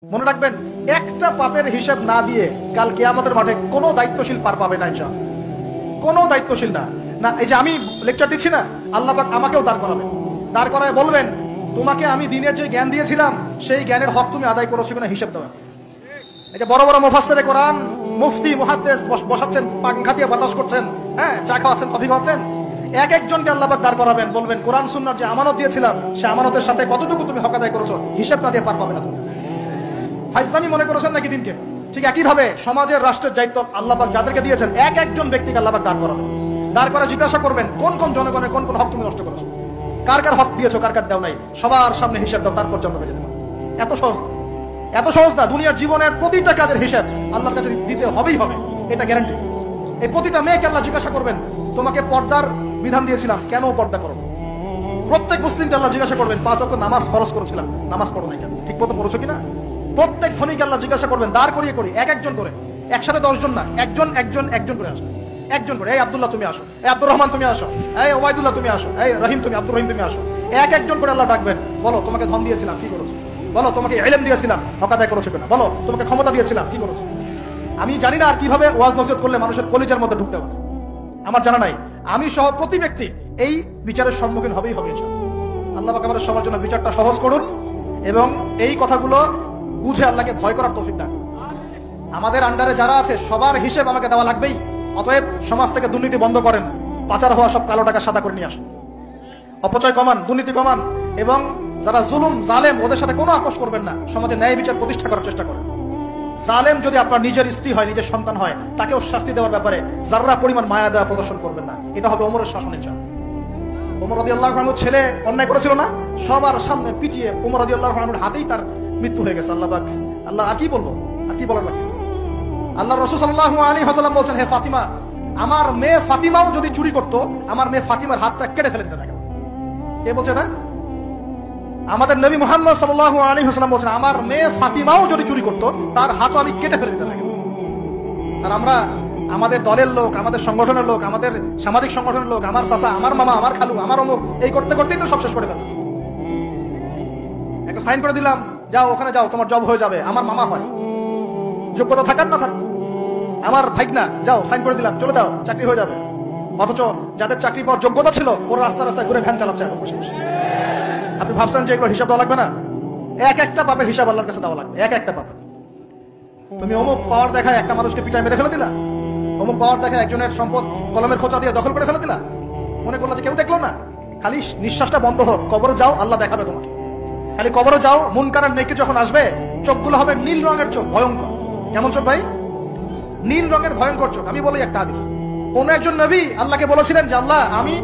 মনে রাখবেন, একটা পাপের হিসাব না দিয়ে কাল কিয়ামতের মাঠে কোনো দায়িত্বশীল পার পাবে না। ইনশাআল্লাহ কোনো দায়িত্বশীল না। না এই যে আমি লেকচার দিচ্ছি না, আল্লাহ পাক আমাকেও দাঁড় করাবেন, দাঁড় করায় বলবেন তোমাকে আমি দিনের যে জ্ঞান দিয়েছিলাম সেই জ্ঞানের হক তুমি আদায় করেছো কিনা হিসাব দেওয়া। এই যে বড় বড় মুফাসসিরে কোরআন, মুফতি, মুহাদ্দিস বসাচ্ছেন, পাখা দিয়ে বাতাস করছেন, হ্যাঁ, চা খাওয়াচ্ছেন, কফি খাওয়াচ্ছেন, এক একজনকে আল্লাহ পাক দাঁড় করাবেন, বলবেন কোরআন সুন্নাহর যে আমানত দিয়েছিলাম সে আমানতের সাথে কতটুকু তুমি হক আদায় করেছো হিসাব না দিয়ে পার পাবে না তুমি। ফাইজলামি মনে করেছেন নাকি দিনকে? ঠিক একই ভাবে সমাজের, রাষ্ট্রের দায়িত্ব আল্লাহ পাক যাদেরকে দিয়েছেন এক একজন ব্যক্তিকে আল্লাহ পাক দাঁড় করাবেন, দাঁড় করে জিজ্ঞাসা করবেন কোন কোন জনগণের কোন কোন হক তুমি নষ্ট করেছো, কার কার হক দিয়েছো, কার কার দেও নাই, সবার সামনে হিসাব দাও, তারপর জন্ম হয়ে যেতে পারে। এত সহজ, এত সহজ না। দুনিয়ার জীবনের প্রতিটা কাজের হিসাব আল্লাহর কাছে দিতে হবেই হবে, এটা গ্যারান্টি। এই প্রতিটা মেয়েকে আল্লাহ জিজ্ঞাসা করবেন তোমাকে পর্দার বিধান দিয়েছিলাম, কেন পর্দা করো? প্রত্যেক মুসলিমকে আল্লাহ জিজ্ঞাসা করবেন 5 ওয়াক্ত নামাজ ফরজ করেছিলাম, নামাজ পড়ো নাই কেন, ঠিক মতো পড়েছো কিনা? প্রত্যেক ধনীকে আল্লাহ জিজ্ঞাসা করবেন দাঁড় করিয়ে করি, এক একজন করে, একসাথে 10 জন না, একজন একজন একজন করে আসবে, একজন করে। এই আব্দুল্লাহ তুমি আসো, এই আব্দুর রহমান তুমি আসো, এই ওবায়দুল্লাহ তুমি আসো, এই রহিম তুমি, আব্দুর রহিম তুমি আসো। এক একজন করে আল্লাহ ডাকবেন, বলো তোমাকে ধন দিয়েছিলাম কি করেছো, বলো তোমাকে ইলম দিয়েছিলাম হক আদায় করেছো কিনা, বলো তোমাকে ক্ষমতা দিয়েছিলাম কি করেছো। আমি জানি না আর কিভাবে ওয়াজ নসিহত করলে মানুষের কলিজার মধ্যে ঢুকতে পারে, আমার জানা নাই। আমি সহ প্রতি ব্যক্তি এই বিচারের সম্মুখীন হবেই হবে। আল্লাহ পাক আমাদের সবার জন্য বিচারটা সহজ করুন এবং এই কথাগুলো বুঝে আল্লাহকে ভয় করার তৌফিক দান। আমাদের আন্ডারে যারা আছে সবার হিসেব আমাকে দেওয়া লাগবেই। অতএব সমাজ থেকে দুর্নীতি বন্ধ করেন, পাচার হওয়া সব কালো টাকা সাদা করে নিয়ে আসুন, অপচয় কমান, দুর্নীতি কমান এবং যারা জুলুম জালেম ওদের সাথে কোনো আপোষ করবেন না, সমাজে ন্যায় বিচার প্রতিষ্ঠা করার চেষ্টা করেন। জালেম যদি আপনার নিজের স্ত্রী হয়, নিজের সন্তান হয়, তাকেও শাস্তি দেওয়ার ব্যাপারে যারা পরিমাণ মায়া দেওয়া প্রদর্শন করবেন না। এটা হবে ওমরের শাসনের চাপ। ওমর রাদিয়াল্লাহু আনহু ছেলে অন্যায় করেছিল না, সবার সামনে পিটিয়ে ওমর রাদিয়াল্লাহু আনহুর হাতেই তার মৃত্যু হয়ে গেছে। আল্লাহ পাক, আল্লাহ আর কি বলবো, আর কি বলার বাকি আছে? আল্লাহ রাসূল সাল্লাল্লাহু আলাইহি ওয়াসাল্লাম বলেন, হে ফাতিমা, আমার মেয়ে ফাতিমাও যদি চুরি করত আমার মেয়ে ফাতিমার হাতটা কেটে ফেলে দিতে লাগে। কে বলছে এটা? আমাদের নবী মুহাম্মদ সাল্লাল্লাহু আলাইহি ওয়াসাল্লাম বলেন, আমার মেয়ে ফাতিমাও যদি চুরি করত তার হাতও আমি কেটে ফেলে দিতে লাগে। আর আমরা আমাদের দলের লোক, আমাদের সংগঠনের লোক, আমাদের সামাজিক সংগঠনের লোক, আমার চাচা, আমার মামা, আমার খালু, আমার অমুক, এই করতে করতেই তো সব শেষ করে ফেললাম। একটা সাইন করে দিলাম, যাও ওখানে যাও, তোমার জব হয়ে যাবে, আমার মামা হয়, যোগ্যতা থাকার না থাক, আমার ভাইগনা, যাও সাইন করে দিলাম, চলে যাও, চাকরি হয়ে যাবে। অথচ যাদের চাকরি পাওয়ার যোগ্যতা ছিল ওরা রাস্তা রাস্তায় ঘুরে ভ্যান চালাচ্ছে এখন বসে বসে। আপনি ভাবছেন যে এগুলো হিসাব দেওয়া লাগবে না? এক একটা পাপের হিসাব আল্লাহর কাছে দেওয়া লাগবে, এক একটা পাপের। তুমি অমুক পাওয়ার দেখায় একটা মানুষকে পিটায় মেরে ফেলে দিলা, অমুক পাওয়ার দেখায় একজনের সম্পদ কলমের খোঁচা দিয়ে দখল করে ফেলে দিলা, মনে করলো যে কেউ দেখলো না। খালি নিঃশ্বাসটা বন্ধ হোক, কবরে যাও, আল্লাহ দেখাবে তোমাকে। খালি কবরে যাও, মুনকার আর নেকি যখন আসবে চোখগুলো হবে নীল রঙের চোখ, ভয়ঙ্কর। কেমন চোখ ভাই? নীল রঙের ভয়ঙ্কর চোখ। আমি বলি একটা হাদিস, কোন একজন নবী আল্লাহকে বলেছিলেন যে আল্লাহ আমি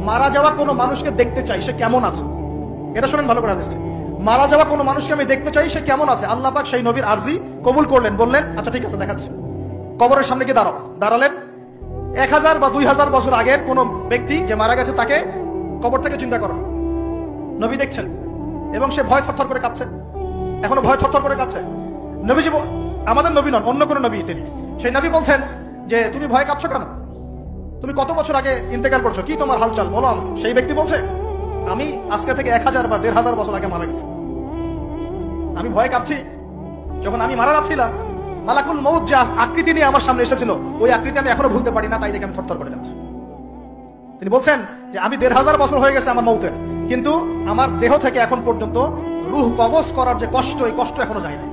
মারা যাওয়া কোনো মানুষকে দেখতে চাই, সে কেমন আছে। এটা শুনেন ভালো করে হাদিসটা, মারা যাওয়া কোনো মানুষকে আমি দেখতে চাই, সে কেমন আছে। আল্লাহ পাক সেই নবীর আরজি কবুল করলেন, বললেন আচ্ছা ঠিক আছে দেখাচ্ছি। কবরের সামনে গিয়ে দাঁড়ালেন। 1000 বা 2000 বছর আগের কোন ব্যক্তি যে মারা গেছে তাকে কবর থেকে চিন্তা করেন, নবী দেখছেন এবং সে ভয় থরথর করে কাঁপছে, এখনো ভয় থরথর করে কাঁপছে। নবীজি, আমাদের নবী নন, অন্য কোন নবী তিনি, সেই নবী বলছেন যে তুমি ভয় কাঁপছো কেন, তুমি কত বছর আগে ইন্তেকাল করছো, কি তোমার হালচাল বলো আমাকে। সেই ব্যক্তি বলছে আমি আজকে থেকে 1000 বা 1500 বছর আগে মারা গেছি, আমি ভয় কাঁপছি। যখন আমি মারা যাচ্ছিলাম মালাকুল মউত যে আকৃতি নিয়ে আমার সামনে এসেছিল ওই আকৃতি আমি এখনো ভুলতে পারি না, তাই দেখে আমি থরথর করে যাচ্ছি। তিনি বলছেন যে আমি 1500 বছর হয়ে গেছে আমার মউতের, কিন্তু আমার দেহ থেকে এখন পর্যন্ত রূহ কবজ করার যে কষ্ট, এই কষ্ট এখনো যায় না।